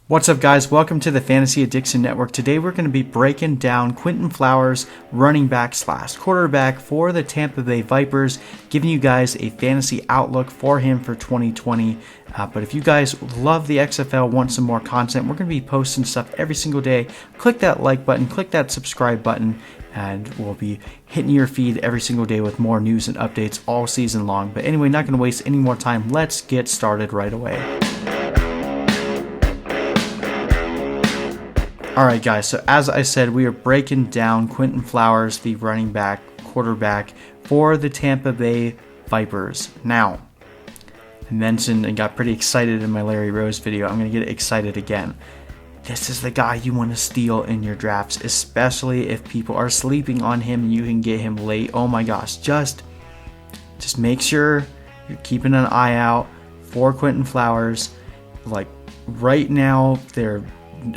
What's up, guys? Welcome to the Fantasy Addiction Network. Today we're going to be breaking down Quinton Flowers, running back / quarterback for the Tampa Bay Vipers, giving you guys a fantasy outlook for him for 2020. But if you guys love the XFL, want some more content, we're going to be posting stuff every single day. Click that like button, click that subscribe button, and we'll be hitting your feed every single day with more news and updates all season long. But anyway, not going to waste any more time. Let's get started right away. Alright guys, so as I said, we are breaking down Quinton Flowers, the running back, quarterback for the Tampa Bay Vipers. Now, I mentioned and got pretty excited in my Larry Rose video. I'm going to get excited again. This is the guy you want to steal in your drafts, especially if people are sleeping on him and you can get him late. Oh my gosh, just make sure you're keeping an eye out for Quinton Flowers. Like right now,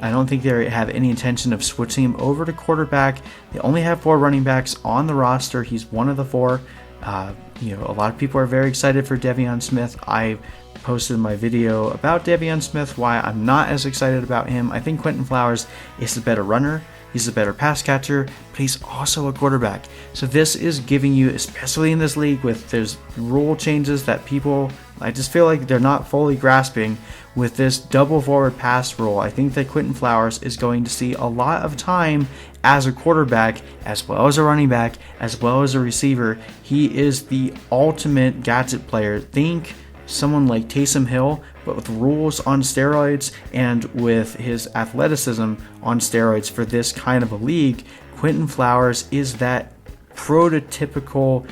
I don't think they have any intention of switching him over to quarterback. They only have 4 running backs on the roster. He's one of the 4. A lot of people are very excited for De'Veon Smith. I posted my video about De'Veon Smith, why I'm not as excited about him. I think Quinton Flowers is a better runner. He's a better pass catcher, but he's also a quarterback. So this is giving you, especially in this league with there's rule changes that people, I just feel like they're not fully grasping with this double forward pass rule. I think that Quinton Flowers is going to see a lot of time as a quarterback, as well as a running back, as well as a receiver. He is the ultimate gadget player. Think someone like Taysom Hill, but with rules on steroids and with his athleticism on steroids for this kind of a league. Quinton Flowers is that prototypical,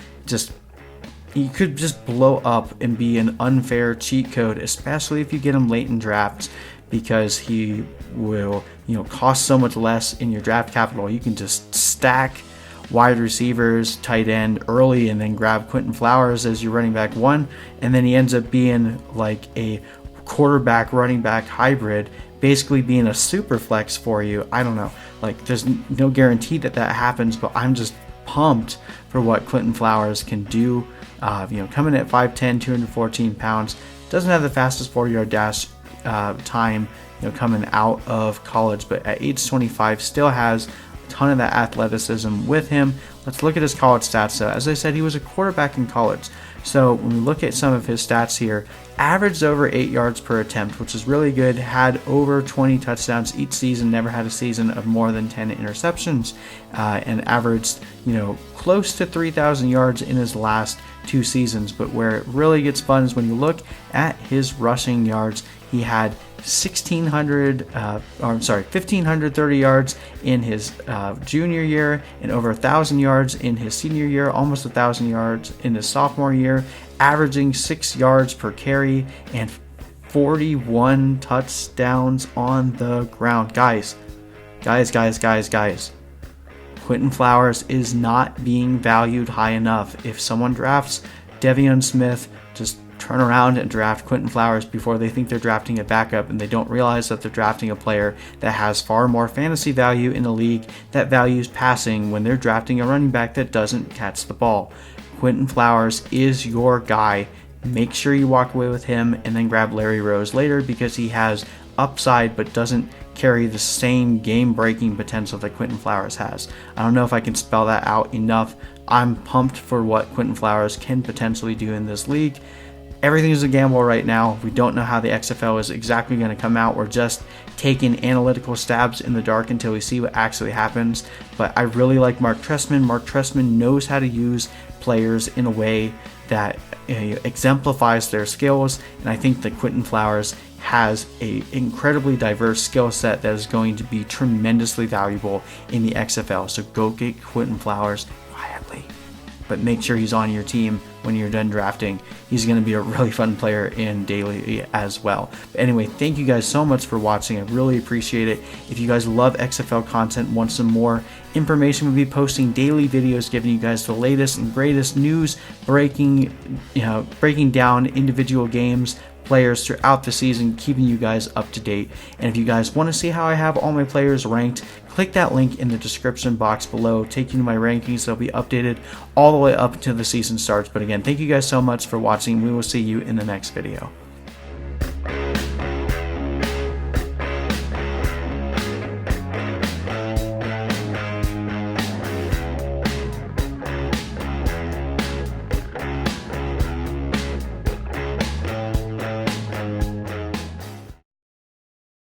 he could just blow up and be an unfair cheat code, especially if you get him late in drafts, because he will, cost so much less in your draft capital. You can just stack wide receivers, tight end early, and then grab Quinton Flowers as your running back 1, and then he ends up being like a quarterback running back hybrid, basically being a super flex for you. I don't know, like there's no guarantee that happens, but I'm just pumped for what Quinton Flowers can do. Coming at 5'10", 214 pounds, doesn't have the fastest 40-yard dash time, coming out of college, but at age 25 still has a ton of that athleticism with him. Let's look at his college stats. So as I said, he was a quarterback in college. So when we look at some of his stats here, averaged over 8 yards per attempt, which is really good, had over 20 touchdowns each season, never had a season of more than 10 interceptions, and averaged, close to 3,000 yards in his last 2 seasons. But where it really gets fun is when you look at his rushing yards. He had 1,530 yards in his junior year, and over 1,000 yards in his senior year, almost 1,000 yards in his sophomore year, averaging 6 yards per carry and 41 touchdowns on the ground. Guys. Quinton Flowers is not being valued high enough. If someone drafts De'Veon Smith, just turn around and draft Quinton Flowers before they think they're drafting a backup, and they don't realize that they're drafting a player that has far more fantasy value in a league that values passing when they're drafting a running back that doesn't catch the ball. Quinton Flowers is your guy. Make sure you walk away with him and then grab Larry Rose later, because he has upside but doesn't carry the same game-breaking potential that Quinton Flowers has. I don't know if I can spell that out enough. I'm pumped for what Quinton Flowers can potentially do in this league. Everything is a gamble right now. We don't know how the XFL is exactly going to come out. We're just taking analytical stabs in the dark until we see what actually happens. But I really like Mark Trestman. Mark Trestman knows how to use players in a way that exemplifies their skills. And I think that Quinton Flowers has an incredibly diverse skill set that is going to be tremendously valuable in the XFL. So go get Quinton Flowers quietly, but make sure he's on your team when you're done drafting. He's going to be a really fun player in daily as well. But anyway, thank you guys so much for watching. I really appreciate it. If you guys love XFL content, want some more information, we'll be posting daily videos giving you guys the latest and greatest news, breaking down individual games, players throughout the season, keeping you guys up to date. And if you guys want to see how I have all my players ranked, click that link in the description box below, take you to my rankings. They'll be updated all the way up until the season starts. But again, thank you guys so much for watching. We will see you in the next video.